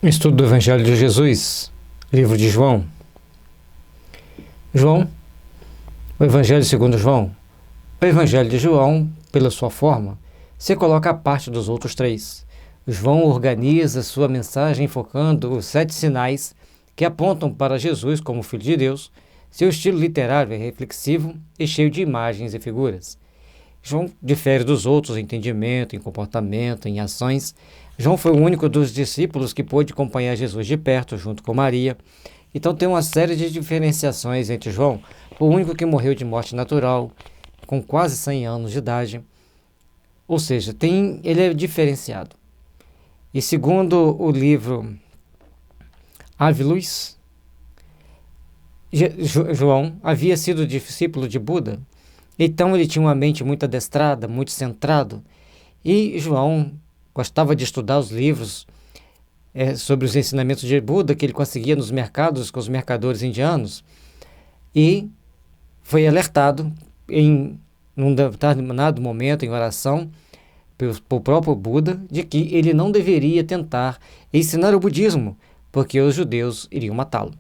Estudo do Evangelho de Jesus, livro de João. O Evangelho segundo João. O Evangelho de João, pela sua forma, se coloca à parte dos outros três. João organiza sua mensagem focando os 7 sinais que apontam para Jesus como Filho de Deus. Seu estilo literário é reflexivo e cheio de imagens e figuras. João difere dos outros em entendimento, em comportamento, em ações. João foi o único dos discípulos que pôde acompanhar Jesus de perto, junto com Maria. Então tem uma série de diferenciações entre João, o único que morreu de morte natural, com quase 100 anos de idade. Ou seja, ele é diferenciado. E segundo o livro Ave Luz, João havia sido discípulo de Buda. Então ele tinha uma mente muito adestrada, muito centrado. E João gostava de estudar os livros sobre os ensinamentos de Buda que ele conseguia nos mercados com os mercadores indianos. E foi alertado num determinado momento, em oração, pelo próprio Buda, de que ele não deveria tentar ensinar o budismo, porque os judeus iriam matá-lo.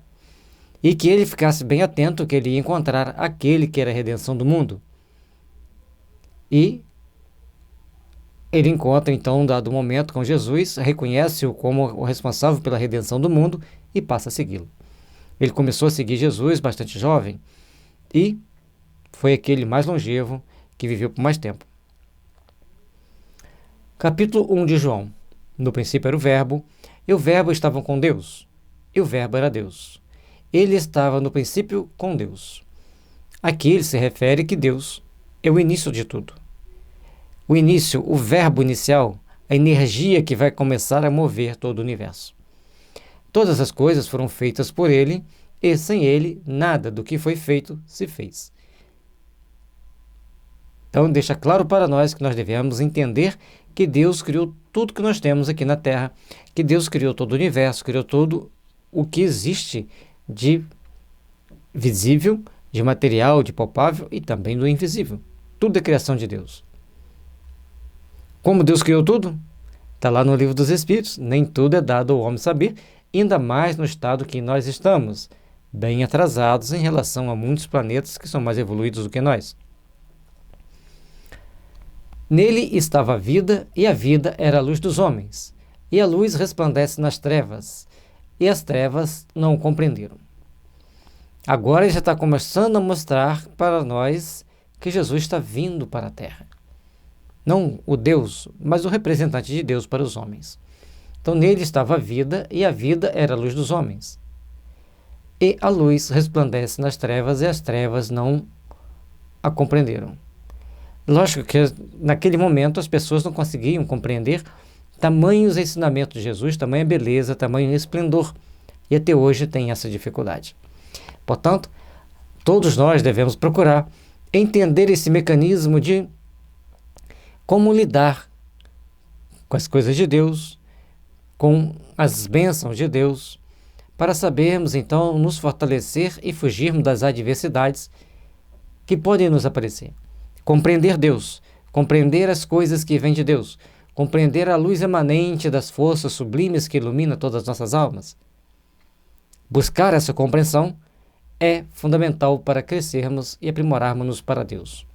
E que ele ficasse bem atento, que ele ia encontrar aquele que era a redenção do mundo. E ele encontra, então, um dado momento com Jesus, reconhece-o como o responsável pela redenção do mundo e passa a segui-lo. Ele começou a seguir Jesus bastante jovem e foi aquele mais longevo que viveu por mais tempo. Capítulo 1 de João. No princípio era o Verbo, e o Verbo estava com Deus, e o Verbo era Deus. Ele estava no princípio com Deus. Aqui ele se refere que Deus é o início de tudo. O início, o verbo inicial, a energia que vai começar a mover todo o universo. Todas as coisas foram feitas por ele, e sem ele, nada do que foi feito se fez. Então, deixa claro para nós que nós devemos entender que Deus criou tudo que nós temos aqui na Terra, que Deus criou todo o universo, criou todo o que existe de visível, de material, de palpável e também do invisível. Tudo é criação de Deus. Como Deus criou tudo? Está lá no livro dos Espíritos. Nem tudo é dado ao homem saber, ainda mais no estado que nós estamos, bem atrasados em relação a muitos planetas que são mais evoluídos do que nós. Nele estava a vida, e a vida era a luz dos homens. E a luz resplandece nas trevas, e as trevas não o compreenderam. Agora ele já está começando a mostrar para nós que Jesus está vindo para a Terra. Não o Deus, mas o representante de Deus para os homens. Então nele estava a vida, e a vida era a luz dos homens. E a luz resplandece nas trevas, e as trevas não a compreenderam. Lógico que naquele momento as pessoas não conseguiam compreender tamanhos ensinamentos de Jesus, tamanha beleza, tamanho esplendor. E até hoje tem essa dificuldade. Portanto, todos nós devemos procurar entender esse mecanismo de como lidar com as coisas de Deus, com as bênçãos de Deus, para sabermos então nos fortalecer e fugirmos das adversidades que podem nos aparecer. Compreender Deus, compreender as coisas que vêm de Deus, compreender a luz emanente das forças sublimes que ilumina todas as nossas almas. Buscar essa compreensão é fundamental para crescermos e aprimorarmos-nos para Deus.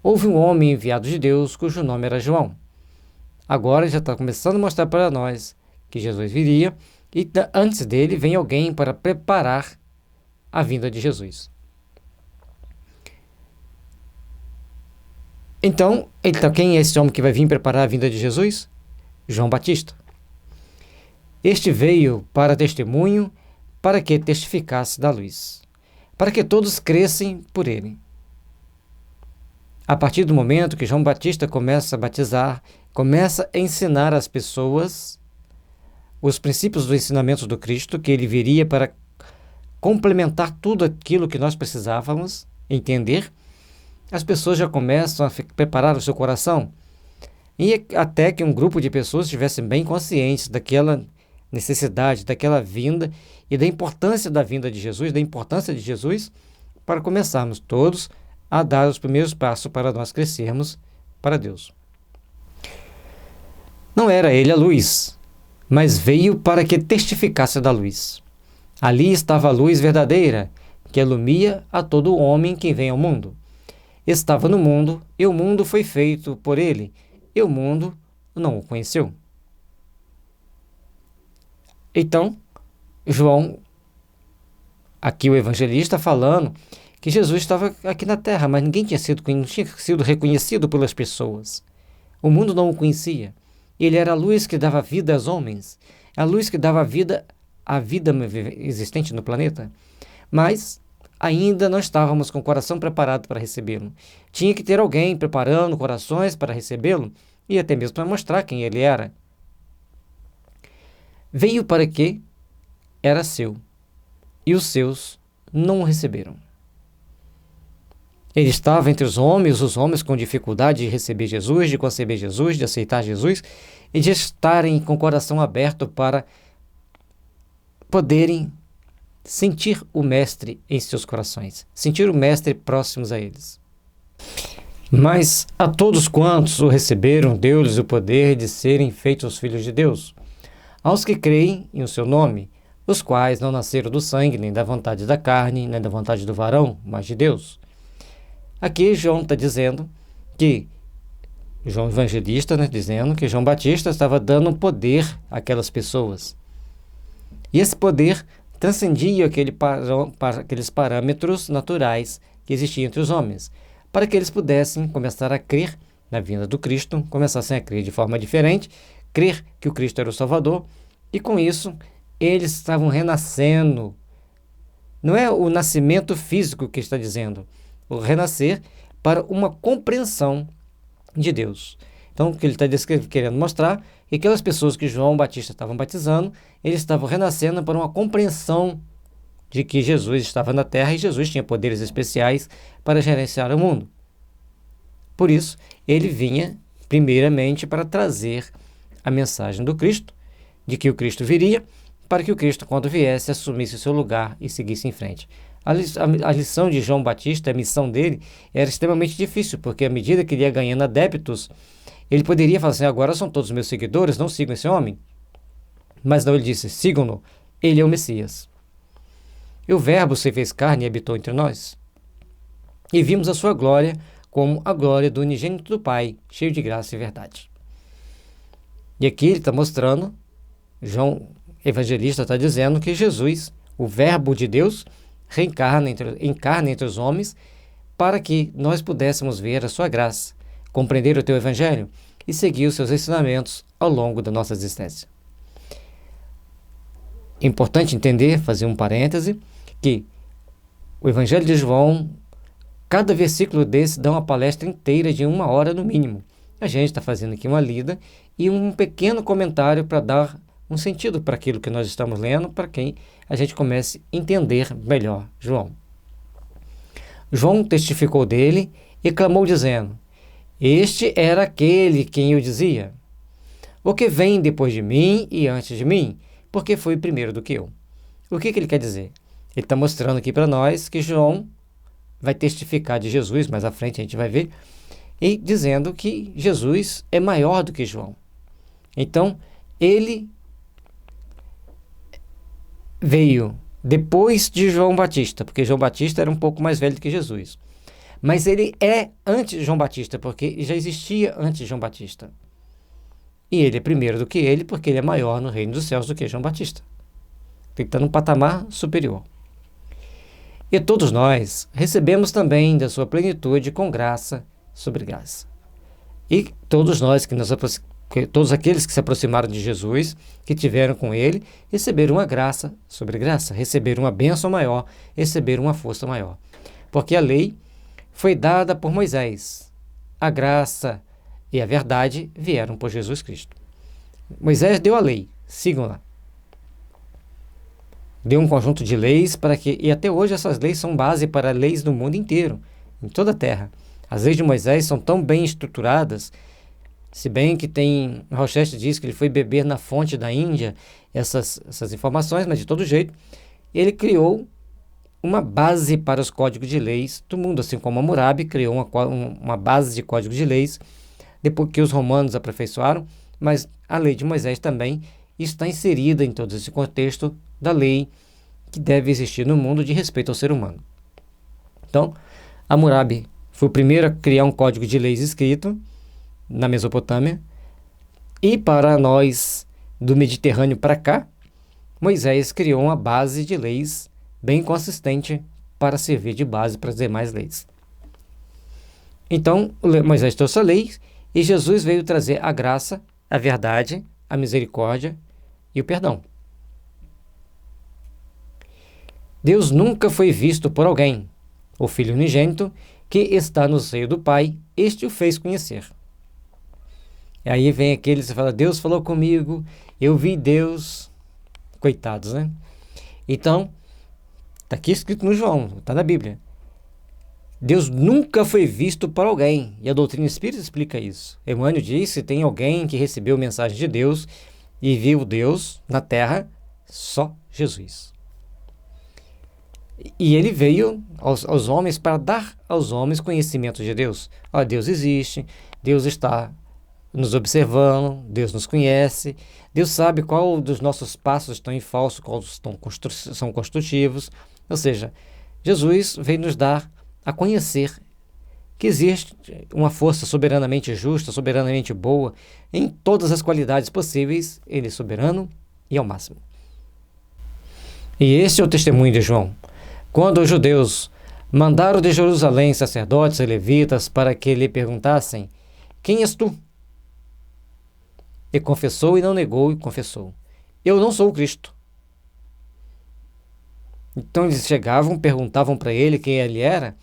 Houve um homem enviado de Deus cujo nome era João. Agora já está começando a mostrar para nós que Jesus viria e antes dele vem alguém para preparar a vinda de Jesus. Então, quem é esse homem que vai vir preparar a vinda de Jesus? João Batista. Este veio para testemunho, para que testificasse da luz, para que todos crescem por ele. A partir do momento que João Batista começa a batizar, começa a ensinar às pessoas os princípios do ensinamento do Cristo, que ele viria para complementar tudo aquilo que nós precisávamos entender, as pessoas já começam a preparar o seu coração, e até que um grupo de pessoas estivessem bem conscientes daquela necessidade, daquela vinda e da importância da vinda de Jesus, da importância de Jesus, para começarmos todos a dar os primeiros passos para nós crescermos para Deus. Não era ele a luz, mas veio para que testificasse da luz. Ali estava a luz verdadeira, que ilumina a todo homem que vem ao mundo. Estava no mundo, e o mundo foi feito por ele, e o mundo não o conheceu. Então, João, aqui o evangelista, falando que Jesus estava aqui na terra, mas ninguém tinha sido reconhecido pelas pessoas. O mundo não o conhecia. Ele era a luz que dava vida aos homens, a luz que dava vida à vida existente no planeta. Mas ainda não estávamos com o coração preparado para recebê-lo. Tinha que ter alguém preparando corações para recebê-lo e até mesmo para mostrar quem ele era. Veio para que era seu, e os seus não o receberam. Ele estava entre os homens com dificuldade de receber Jesus, de conceber Jesus, de aceitar Jesus e de estarem com o coração aberto para poderem sentir o Mestre em seus corações, sentir o Mestre próximos a eles. Mas a todos quantos o receberam, deu-lhes o poder de serem feitos filhos de Deus, aos que creem em o seu nome, os quais não nasceram do sangue, nem da vontade da carne, nem da vontade do varão, mas de Deus. Aqui João está dizendo que, João Evangelista, dizendo que João Batista estava dando poder àquelas pessoas. E esse poder transcendia aqueles parâmetros naturais que existiam entre os homens, para que eles pudessem começar a crer na vinda do Cristo, começassem a crer de forma diferente, crer que o Cristo era o Salvador, e com isso eles estavam renascendo. Não é o nascimento físico que está dizendo, o renascer para uma compreensão de Deus. Então, o que ele está querendo mostrar é que aquelas pessoas que João Batista estavam batizando, eles estavam renascendo para uma compreensão de que Jesus estava na terra e Jesus tinha poderes especiais para gerenciar o mundo. Por isso, ele vinha primeiramente para trazer a mensagem do Cristo, de que o Cristo viria, para que o Cristo, quando viesse, assumisse o seu lugar e seguisse em frente. A lição de João Batista, a missão dele, era extremamente difícil, porque à medida que ele ia ganhando adeptos, ele poderia falar assim: agora são todos meus seguidores, não sigam esse homem. Mas não, ele disse: sigam-no, ele é o Messias. E o Verbo se fez carne e habitou entre nós. E vimos a sua glória como a glória do unigênito do Pai, cheio de graça e verdade. E aqui ele está mostrando, João Evangelista está dizendo que Jesus, o Verbo de Deus, encarna entre os homens para que nós pudéssemos ver a sua graça, compreender o teu Evangelho e seguir os seus ensinamentos ao longo da nossa existência. É importante entender, fazer um parêntese, que o Evangelho de João, cada versículo desse dá uma palestra inteira de 1 hora no mínimo. A gente está fazendo aqui uma lida e um pequeno comentário para dar um sentido para aquilo que nós estamos lendo, para que a gente comece a entender melhor João. João testificou dele e clamou dizendo: este era aquele quem eu dizia: o que vem depois de mim e antes de mim, porque foi primeiro do que eu. O que ele quer dizer? Ele está mostrando aqui para nós que João vai testificar de Jesus, mais à frente a gente vai ver, e dizendo que Jesus é maior do que João. Então, ele veio depois de João Batista, porque João Batista era um pouco mais velho do que Jesus. Mas ele é antes de João Batista, porque já existia antes de João Batista. E ele é primeiro do que ele, porque ele é maior no reino dos céus do que João Batista. Ele está num patamar superior. E todos nós recebemos também da sua plenitude com graça sobre graça. E todos nós todos aqueles que se aproximaram de Jesus, que tiveram com ele, receberam uma graça sobre graça, receberam uma bênção maior, receberam uma força maior. Porque a lei foi dada por Moisés. A graça e a verdade vieram por Jesus Cristo. Moisés deu a lei, sigam-la. Deu um conjunto de leis e até hoje essas leis são base para leis do mundo inteiro, em toda a terra. As leis de Moisés são tão bem estruturadas, se bem que Rochester diz que ele foi beber na fonte da Índia essas informações, mas de todo jeito, ele criou uma base para os códigos de leis do mundo, assim como Hammurabi criou uma base de códigos de leis, depois que os romanos aperfeiçoaram, mas a lei de Moisés também está inserida em todo esse contexto da lei que deve existir no mundo de respeito ao ser humano. Então, Hammurabi foi o primeiro a criar um código de leis escrito na Mesopotâmia, e para nós do Mediterrâneo para cá, Moisés criou uma base de leis bem consistente para servir de base para as demais leis. Então, Moisés trouxe a lei e Jesus veio trazer a graça, a verdade, a misericórdia e o perdão. Deus nunca foi visto por alguém. O Filho unigênito, que está no seio do Pai, este o fez conhecer. E aí vem aquele que fala, Deus falou comigo, eu vi Deus. Coitados, né? Então, está aqui escrito no João, está na Bíblia. Deus nunca foi visto por alguém, e a doutrina espírita explica isso. Emmanuel diz que tem alguém que recebeu a mensagem de Deus e viu Deus na terra, só Jesus. E ele veio aos homens para dar aos homens conhecimento de Deus. Deus existe, Deus está nos observando, Deus nos conhece, Deus sabe qual dos nossos passos estão em falso, quais são construtivos. Ou seja, Jesus veio nos dar a conhecer que existe uma força soberanamente justa, soberanamente boa, em todas as qualidades possíveis. Ele é soberano e ao máximo. E esse é o testemunho de João. Quando os judeus mandaram de Jerusalém sacerdotes e levitas para que lhe perguntassem, quem és tu? E confessou e não negou e confessou, eu não sou o Cristo. Então eles chegavam, perguntavam para ele quem ele era,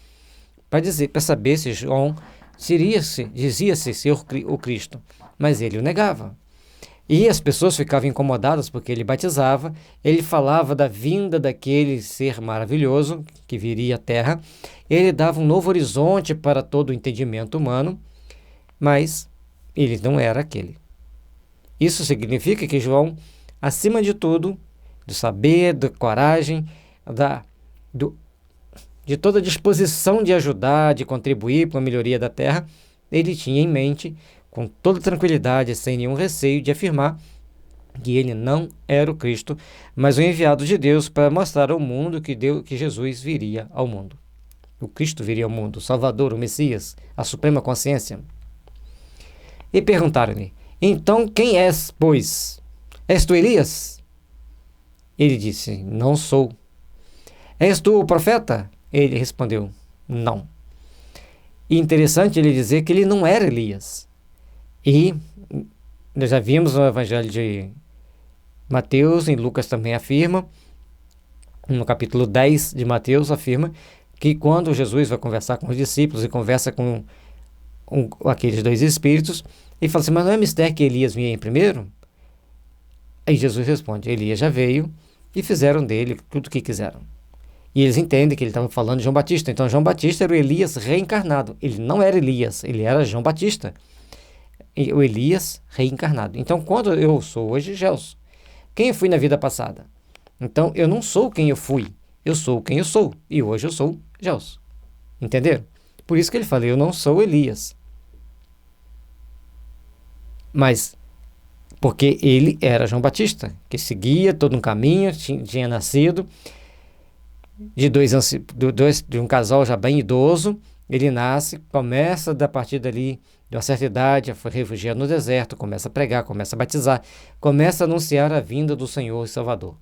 para saber se João dizia-se ser o Cristo, mas ele o negava. E as pessoas ficavam incomodadas porque ele batizava, ele falava da vinda daquele ser maravilhoso que viria à Terra, ele dava um novo horizonte para todo o entendimento humano, mas ele não era aquele. Isso significa que João, acima de tudo, do saber, da coragem, de toda a disposição de ajudar, de contribuir para a melhoria da Terra, ele tinha em mente, com toda tranquilidade, sem nenhum receio, de afirmar que ele não era o Cristo, mas o enviado de Deus para mostrar ao mundo que Jesus viria ao mundo. O Cristo viria ao mundo, o Salvador, o Messias, a suprema consciência. E perguntaram-lhe, então quem és, pois? És tu Elias? Ele disse, não sou. És tu o profeta? Ele respondeu, não. E interessante ele dizer que ele não era Elias. E nós já vimos no Evangelho de Mateus, em Lucas também afirma, no capítulo 10 de Mateus afirma, que quando Jesus vai conversar com os discípulos e conversa com aqueles dois espíritos, ele fala assim, mas não é mistério que Elias vinha em primeiro? Aí Jesus responde, Elias já veio e fizeram dele tudo o que quiseram. E eles entendem que ele estava falando de João Batista. Então João Batista era o Elias reencarnado. Ele não era Elias, ele era João Batista. O Elias reencarnado. Então quando eu sou hoje Gelson, quem eu fui na vida passada? Então eu não sou quem eu fui, eu sou quem eu sou. E hoje eu sou Gelson. Entenderam? Por isso que ele fala, eu não sou Elias. Mas porque ele era João Batista, que seguia todo um caminho, tinha nascido de um casal já bem idoso. Ele nasce, começa a partir dali, de uma certa idade, a refugiar no deserto, começa a pregar, começa a batizar, começa a anunciar a vinda do Senhor e Salvador.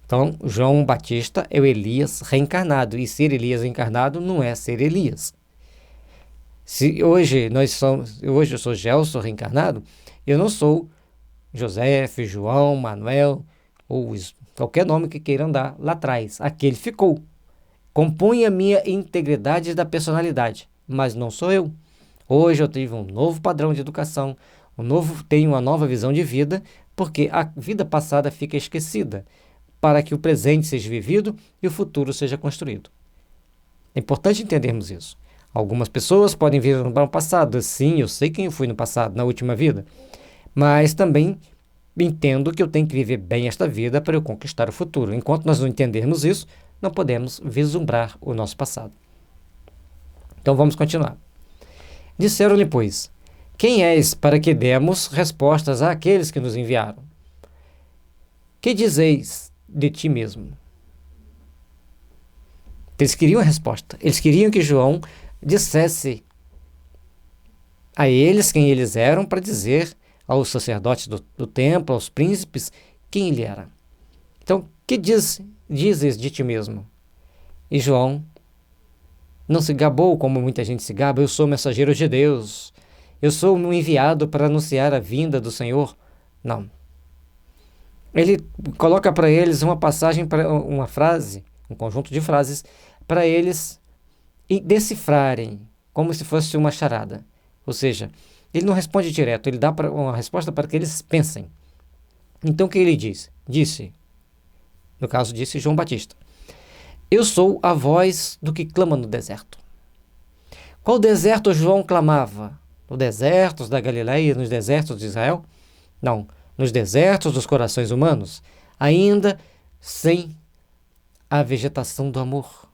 Então, João Batista é o Elias reencarnado, e ser Elias reencarnado não é ser Elias. Se hoje eu sou Gelson reencarnado, eu não sou José, João, Manuel, ou qualquer nome que queiram dar lá atrás. Aquele ficou. Compõe a minha integridade da personalidade, mas não sou eu. Hoje eu tive um novo padrão de educação, tenho uma nova visão de vida, porque a vida passada fica esquecida, para que o presente seja vivido e o futuro seja construído. É importante entendermos isso. Algumas pessoas podem vir para o passado. Sim, eu sei quem eu fui no passado, na última vida, mas também entendo que eu tenho que viver bem esta vida para eu conquistar o futuro. Enquanto nós não entendermos isso, não podemos vislumbrar o nosso passado. Então vamos continuar. Disseram-lhe, pois, quem és para que demos respostas àqueles que nos enviaram? Que dizeis de ti mesmo? Eles queriam a resposta. Eles queriam que João dissesse a eles quem eles eram, para dizer aos sacerdotes do templo, aos príncipes, quem ele era. Então, que dizes de ti mesmo? E João não se gabou como muita gente se gaba. Eu sou mensageiro de Deus. Eu sou um enviado para anunciar a vinda do Senhor. Não. Ele coloca para eles uma passagem, uma frase, um conjunto de frases, para eles decifrarem, como se fosse uma charada. Ou seja, ele não responde direto, ele dá uma resposta para que eles pensem. Então, o que ele diz? Disse, no caso, disse João Batista: eu sou a voz do que clama no deserto. Qual deserto João clamava? Nos desertos da Galileia, nos desertos de Israel? Não, nos desertos dos corações humanos, ainda sem a vegetação do amor.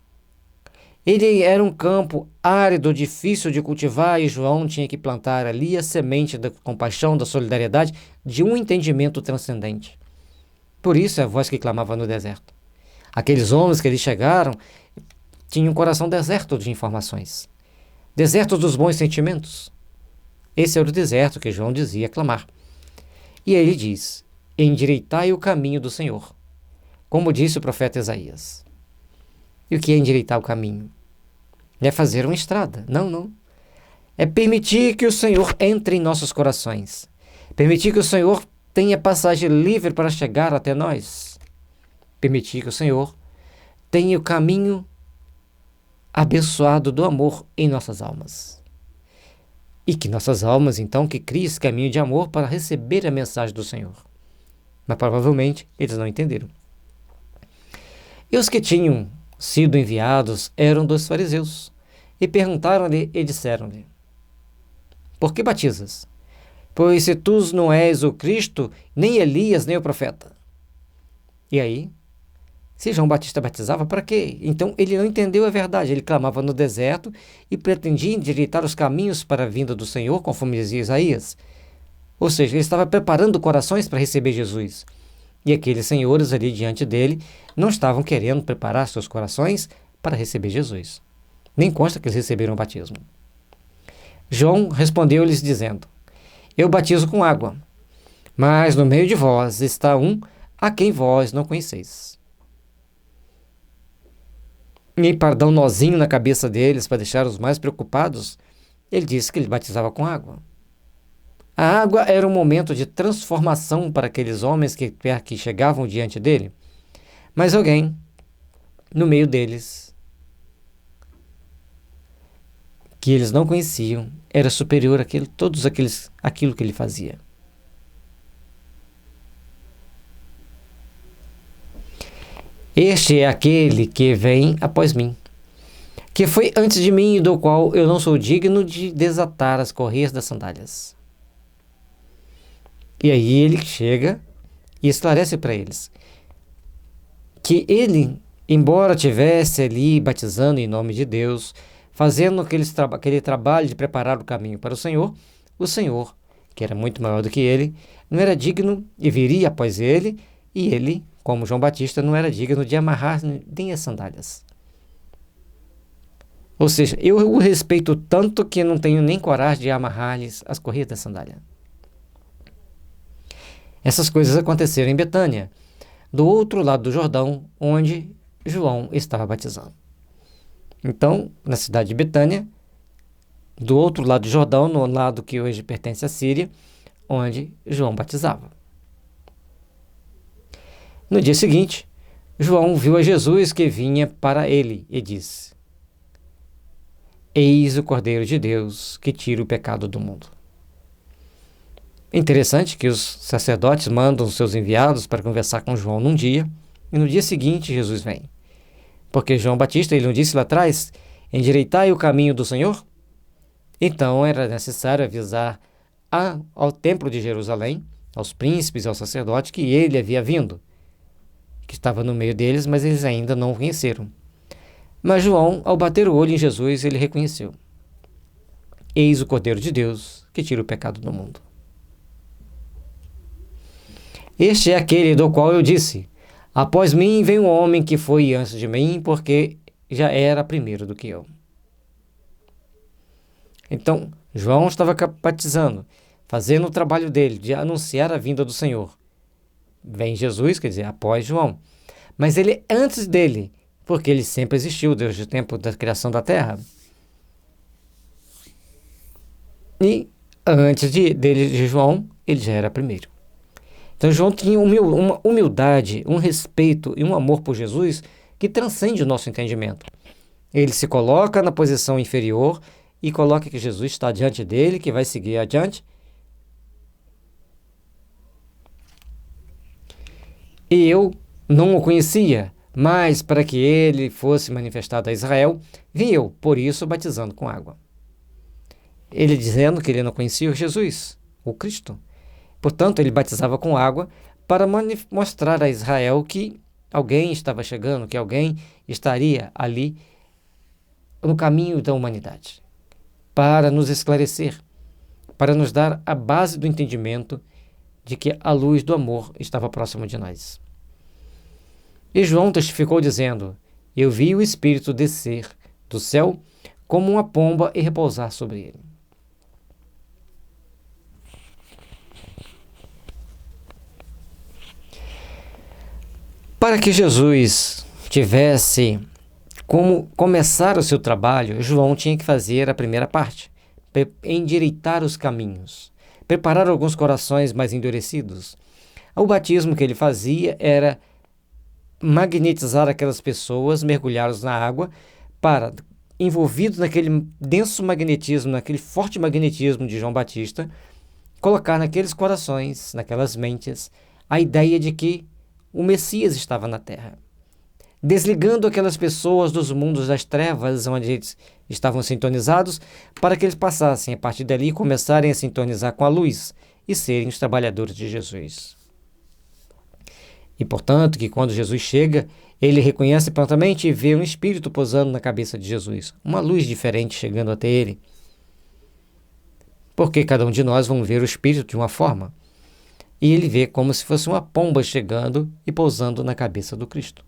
Ele era um campo árido, difícil de cultivar, e João tinha que plantar ali a semente da compaixão, da solidariedade, de um entendimento transcendente. Por isso é a voz que clamava no deserto. Aqueles homens que ali chegaram tinham um coração deserto de informações, deserto dos bons sentimentos. Esse era o deserto que João dizia clamar. E aí ele diz: endireitai o caminho do Senhor, como disse o profeta Isaías. E o que é endireitar o caminho? Não é fazer uma estrada. Não. É permitir que o Senhor entre em nossos corações. Permitir que o Senhor tenha passagem livre para chegar até nós. Permitir que o Senhor tenha o caminho abençoado do amor em nossas almas. E que nossas almas, então, que criem esse caminho de amor para receber a mensagem do Senhor. Mas provavelmente eles não entenderam. E os que tinham sido enviados eram dos fariseus, e perguntaram-lhe e disseram-lhe: por que batizas? Pois se tu não és o Cristo, nem Elias, nem o profeta. E aí, se João Batista batizava, para quê? Então ele não entendeu a verdade. Ele clamava no deserto e pretendia endireitar os caminhos para a vinda do Senhor, conforme dizia Isaías. Ou seja, ele estava preparando corações para receber Jesus. E aqueles senhores ali diante dele não estavam querendo preparar seus corações para receber Jesus. Nem consta que eles receberam o batismo. João respondeu-lhes dizendo: eu batizo com água, mas no meio de vós está um a quem vós não conheceis. E para dar um nozinho na cabeça deles, para deixar os mais preocupados, ele disse que ele batizava com água. A água era um momento de transformação para aqueles homens que chegavam diante dele. Mas alguém, no meio deles, que eles não conheciam, era superior àquilo que ele fazia. Este é aquele que vem após mim, que foi antes de mim e do qual eu não sou digno de desatar as correias das sandálias. E aí ele chega e esclarece para eles que ele, embora tivesse ali batizando em nome de Deus, fazendo aquele trabalho de preparar o caminho para o Senhor, que era muito maior do que ele, não era digno e viria após ele, e ele, como João Batista, não era digno de amarrar nem as sandálias. Ou seja, eu o respeito tanto que não tenho nem coragem de amarrar-lhes as correias da sandália. Essas coisas aconteceram em Betânia, do outro lado do Jordão, onde João estava batizando. Então, na cidade de Betânia, do outro lado do Jordão, no lado que hoje pertence à Síria, onde João batizava. No dia seguinte, João viu a Jesus que vinha para ele e disse: eis o Cordeiro de Deus que tira o pecado do mundo. Interessante que os sacerdotes mandam seus enviados para conversar com João num dia, e no dia seguinte Jesus vem. Porque João Batista, ele não disse lá atrás: endireitai o caminho do Senhor? Então era necessário avisar ao templo de Jerusalém, aos príncipes e aos sacerdotes, que ele havia vindo, que estava no meio deles, mas eles ainda não o conheceram. Mas João, ao bater o olho em Jesus, ele reconheceu: eis o Cordeiro de Deus que tira o pecado do mundo. Este é aquele do qual eu disse: após mim vem um homem que foi antes de mim, porque já era primeiro do que eu. Então, João estava batizando, fazendo o trabalho dele, de anunciar a vinda do Senhor. Vem Jesus, quer dizer, após João. Mas ele antes dele, porque ele sempre existiu desde o tempo da criação da terra. E antes de João, ele já era primeiro. Então João tinha uma humildade, um respeito e um amor por Jesus que transcende o nosso entendimento. Ele se coloca na posição inferior e coloca que Jesus está diante dele, que vai seguir adiante. E eu não o conhecia, mas para que ele fosse manifestado a Israel, vim eu, por isso, batizando com água. Ele dizendo que ele não conhecia o Jesus, o Cristo. Portanto, ele batizava com água para mostrar a Israel que alguém estava chegando, que alguém estaria ali no caminho da humanidade, para nos esclarecer, para nos dar a base do entendimento de que a luz do amor estava próximo de nós. E João testificou dizendo: eu vi o Espírito descer do céu como uma pomba e repousar sobre ele. Para que Jesus tivesse como começar o seu trabalho, João tinha que fazer a primeira parte, endireitar os caminhos, preparar alguns corações mais endurecidos. O batismo que ele fazia era magnetizar aquelas pessoas, mergulhá-los na água, para, envolvidos naquele denso magnetismo, naquele forte magnetismo de João Batista, colocar naqueles corações, naquelas mentes, a ideia de que o Messias estava na Terra, desligando aquelas pessoas dos mundos das trevas onde eles estavam sintonizados, para que eles passassem a partir dali e começarem a sintonizar com a luz e serem os trabalhadores de Jesus. E portanto que quando Jesus chega, ele reconhece prontamente e vê um espírito pousando na cabeça de Jesus, uma luz diferente chegando até ele, porque cada um de nós vamos ver o espírito de uma forma. E ele vê como se fosse uma pomba chegando e pousando na cabeça do Cristo.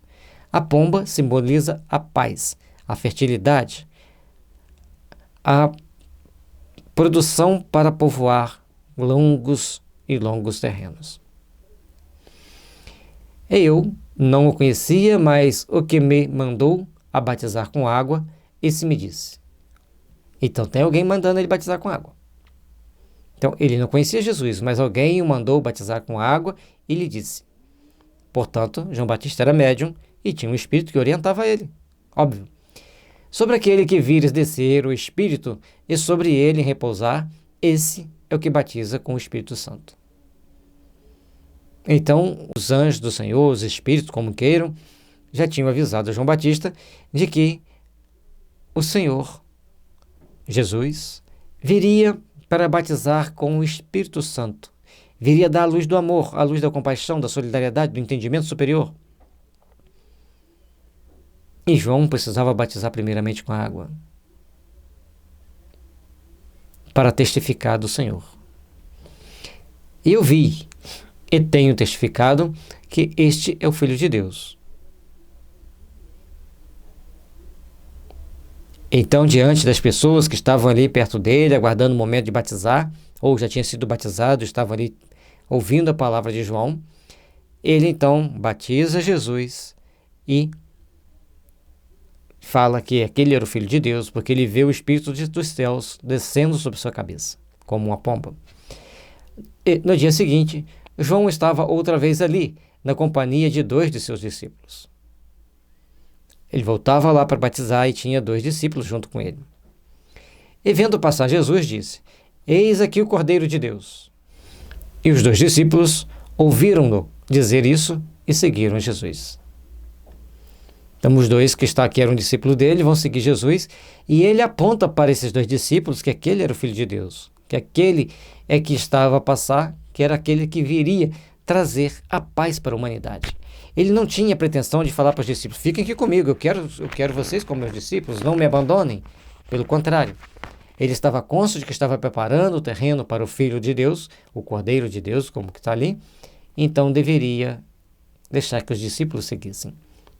A pomba simboliza a paz, a fertilidade, a produção para povoar longos e longos terrenos. Eu não o conhecia, mas o que me mandou a batizar com água, esse me disse. Então tem alguém mandando ele batizar com água. Então, ele não conhecia Jesus, mas alguém o mandou batizar com água e lhe disse. Portanto, João Batista era médium e tinha um espírito que orientava ele. Óbvio. Sobre aquele que vires descer o Espírito e sobre ele repousar, esse é o que batiza com o Espírito Santo. Então, os anjos do Senhor, os espíritos, como queiram, já tinham avisado a João Batista de que o Senhor, Jesus, viria para batizar com o Espírito Santo. Viria dar a luz do amor, a luz da compaixão, da solidariedade, do entendimento superior. E João precisava batizar primeiramente com a água, para testificar do Senhor. Eu vi e tenho testificado que este é o Filho de Deus. Então, diante das pessoas que estavam ali perto dele, aguardando o momento de batizar, ou já tinha sido batizado, estavam ali ouvindo a palavra de João, ele então batiza Jesus e fala que aquele era o Filho de Deus, porque ele vê o Espírito dos céus descendo sobre sua cabeça, como uma pomba. E no dia seguinte, João estava outra vez ali, na companhia de 2 de seus discípulos. Ele voltava lá para batizar e tinha 2 discípulos junto com ele. E vendo passar Jesus, disse: eis aqui o Cordeiro de Deus. E os 2 discípulos ouviram-no dizer isso e seguiram Jesus. Então os 2 que eram discípulos dele vão seguir Jesus, e ele aponta para esses 2 discípulos que aquele era o Filho de Deus, que aquele é que estava a passar, que era aquele que viria trazer a paz para a humanidade. Ele não tinha pretensão de falar para os discípulos: fiquem aqui comigo, eu quero vocês como meus discípulos, não me abandonem. Pelo contrário, Ele estava cônscio de que estava preparando o terreno para o Filho de Deus, o Cordeiro de Deus, como que está ali, então deveria deixar que os discípulos seguissem.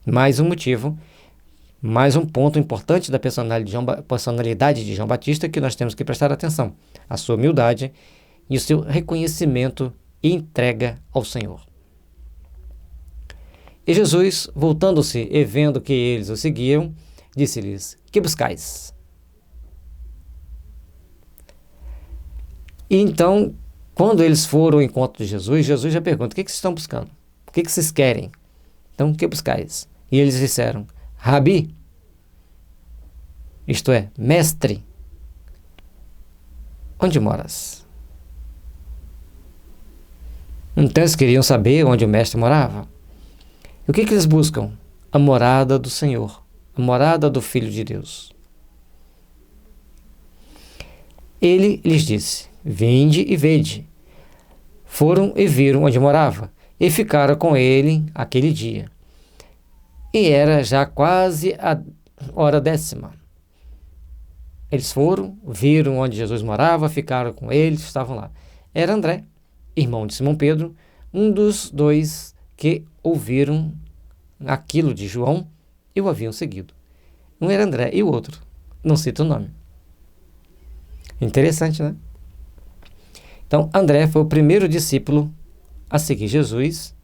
Mais um motivo, mais um ponto importante da personalidade de João Batista que nós temos que prestar atenção: a sua humildade e o seu reconhecimento e entrega ao Senhor. E Jesus, voltando-se e vendo que eles o seguiam, disse-lhes: que buscais? E então, quando eles foram ao encontro de Jesus, Jesus já pergunta: o que vocês estão buscando? O que vocês querem? Então, o que buscais? E eles disseram: Rabi, isto é, mestre, onde moras? Então eles queriam saber onde o mestre morava. E o que eles buscam? A morada do Senhor, a morada do Filho de Deus. Ele lhes disse: vinde e vede. Foram e viram onde morava, e ficaram com ele aquele dia. E era já quase a hora 10ª. Eles foram, viram onde Jesus morava, ficaram com ele, estavam lá. Era André, irmão de Simão Pedro, um dos dois que ouviram aquilo de João e o haviam seguido. Um era André e o outro não cita o nome. Interessante, né? Então, André foi o primeiro discípulo a seguir Jesus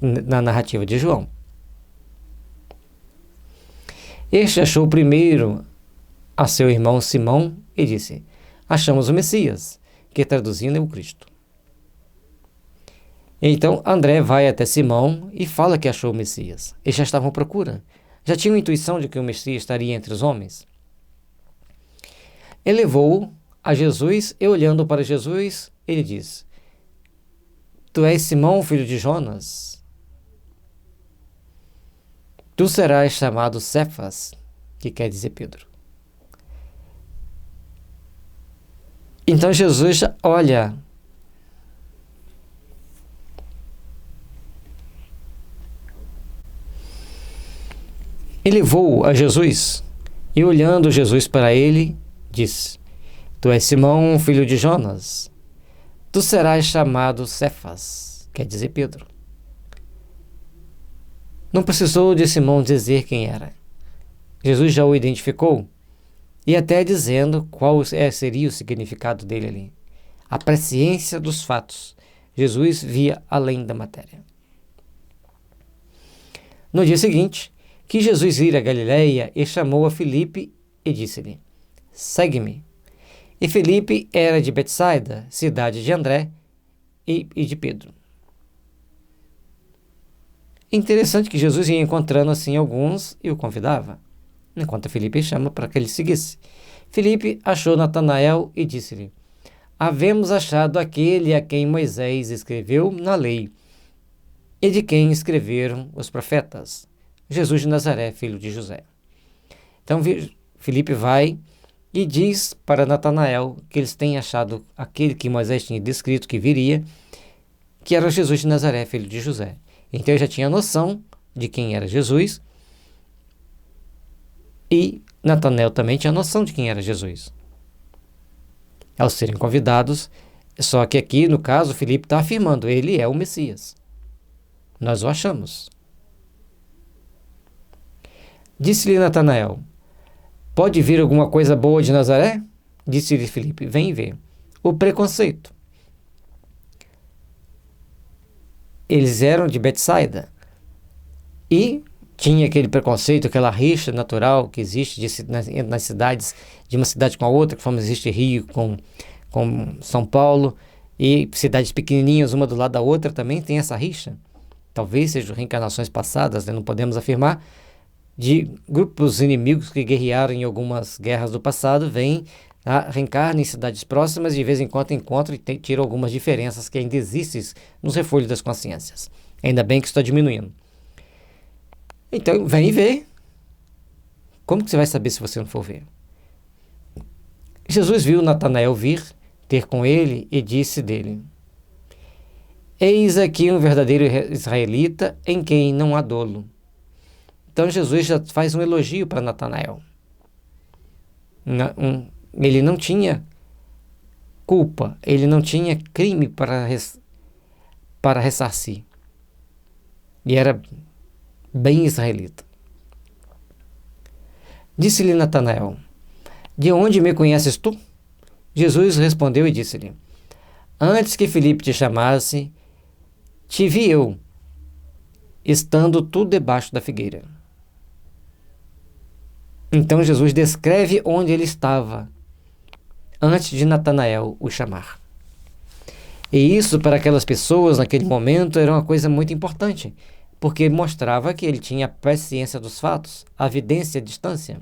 na narrativa de João. Este achou primeiro a seu irmão Simão e disse: achamos o Messias, que traduzindo é o Cristo. Então André vai até Simão e fala que achou o Messias. Eles já estavam à procura. Já tinham intuição de que o Messias estaria entre os homens. Ele levou-o a Jesus e, olhando para Jesus, ele diz: tu és Simão, filho de Jonas. Tu serás chamado Cefas, que quer dizer Pedro. Então Jesus olha e levou a Jesus, e olhando Jesus para ele, disse: tu és Simão, filho de Jonas. Tu serás chamado Cefas, quer dizer Pedro. Não precisou de Simão dizer quem era. Jesus já o identificou, e até dizendo qual seria o significado dele ali. A presciência dos fatos. Jesus via além da matéria. No dia seguinte, quis Jesus ir a Galiléia e chamou a Filipe e disse-lhe: segue-me. E Filipe era de Betsaida, cidade de André e de Pedro. Interessante que Jesus ia encontrando assim alguns e o convidava, enquanto Filipe chama para que ele seguisse. Filipe achou Natanael e disse-lhe: havemos achado aquele a quem Moisés escreveu na lei e de quem escreveram os profetas, Jesus de Nazaré, filho de José. Então Filipe vai e diz para Natanael que eles têm achado aquele que Moisés tinha descrito que viria, que era Jesus de Nazaré, filho de José. Então ele já tinha noção de quem era Jesus, e Natanael também tinha noção de quem era Jesus. Ao serem convidados, só que aqui, no caso, Filipe está afirmando: ele é o Messias. Nós o achamos. Disse-lhe Natanael: pode vir alguma coisa boa de Nazaré? Disse-lhe Filipe: vem ver. O preconceito. Eles eram de Betsaida e tinha aquele preconceito, aquela rixa natural que existe nas cidades, de uma cidade com a outra, como existe Rio com São Paulo, e cidades pequenininhas uma do lado da outra também tem essa rixa. Talvez sejam reencarnações passadas, né? Não podemos afirmar, de grupos inimigos que guerrearam em algumas guerras do passado, vêm, reencarnam em cidades próximas e de vez em quando encontram e tiram algumas diferenças que ainda existem nos refolhos das consciências. Ainda bem que está diminuindo. Então, vem ver. Como que você vai saber se você não for ver? Jesus viu Natanael vir, ter com ele, e disse dele: eis aqui um verdadeiro israelita em quem não há dolo. Então Jesus já faz um elogio para Natanael. Ele não tinha culpa, ele não tinha crime para ressarcir. E era bem israelita. Disse-lhe Natanael: de onde me conheces tu? Jesus respondeu e disse-lhe: antes que Filipe te chamasse, te vi eu, estando tu debaixo da figueira. Então Jesus descreve onde ele estava, antes de Natanael o chamar. E isso, para aquelas pessoas, naquele momento, era uma coisa muito importante, porque mostrava que ele tinha a presciência dos fatos, a evidência à distância.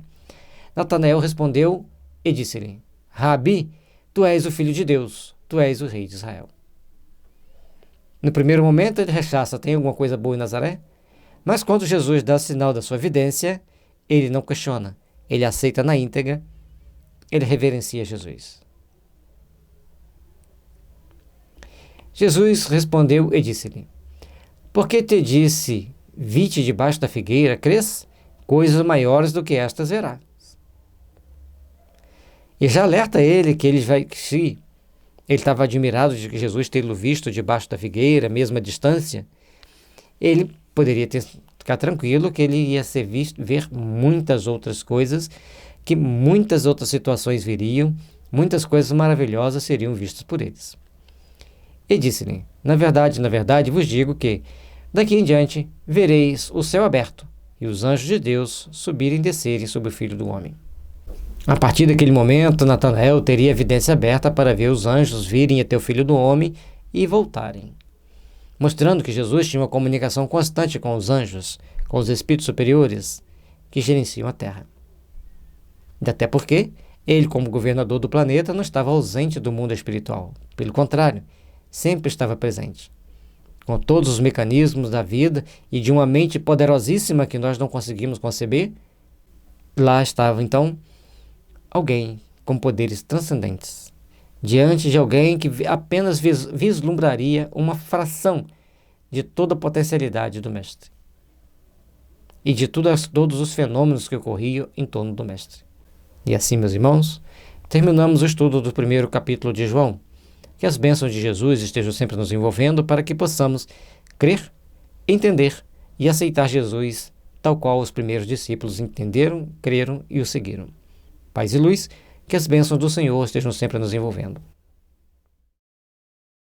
Natanael respondeu e disse-lhe: Rabi, tu és o Filho de Deus, tu és o Rei de Israel. No primeiro momento ele rechaça: tem alguma coisa boa em Nazaré? Mas quando Jesus dá sinal da sua evidência, ele não questiona, ele aceita na íntegra, ele reverencia Jesus. Jesus respondeu e disse-lhe: porque te disse, vi-te debaixo da figueira, crês? Coisas maiores do que estas verás. E já alerta ele que ele estava admirado de que Jesus tê-lo visto debaixo da figueira, mesmo à distância. Ele poderia ficar tranquilo que ele ia ver muitas outras coisas, que muitas outras situações viriam, muitas coisas maravilhosas seriam vistas por eles. E disse-lhe: na verdade vos digo que, daqui em diante, vereis o céu aberto e os anjos de Deus subirem e descerem sobre o Filho do Homem. A partir daquele momento, Natanael teria evidência aberta para ver os anjos virem até o Filho do Homem e voltarem, mostrando que Jesus tinha uma comunicação constante com os anjos, com os espíritos superiores que gerenciam a Terra. E até porque ele, como governador do planeta, não estava ausente do mundo espiritual. Pelo contrário, sempre estava presente, com todos os mecanismos da vida e de uma mente poderosíssima que nós não conseguimos conceber. Lá estava, então, alguém com poderes transcendentes, diante de alguém que apenas vislumbraria uma fração de toda a potencialidade do Mestre e de todos os fenômenos que ocorriam em torno do Mestre. E assim, meus irmãos, terminamos o estudo do primeiro capítulo de João. Que as bênçãos de Jesus estejam sempre nos envolvendo para que possamos crer, entender e aceitar Jesus tal qual os primeiros discípulos entenderam, creram e o seguiram. Paz e luz, que as bênçãos do Senhor estejam sempre nos envolvendo.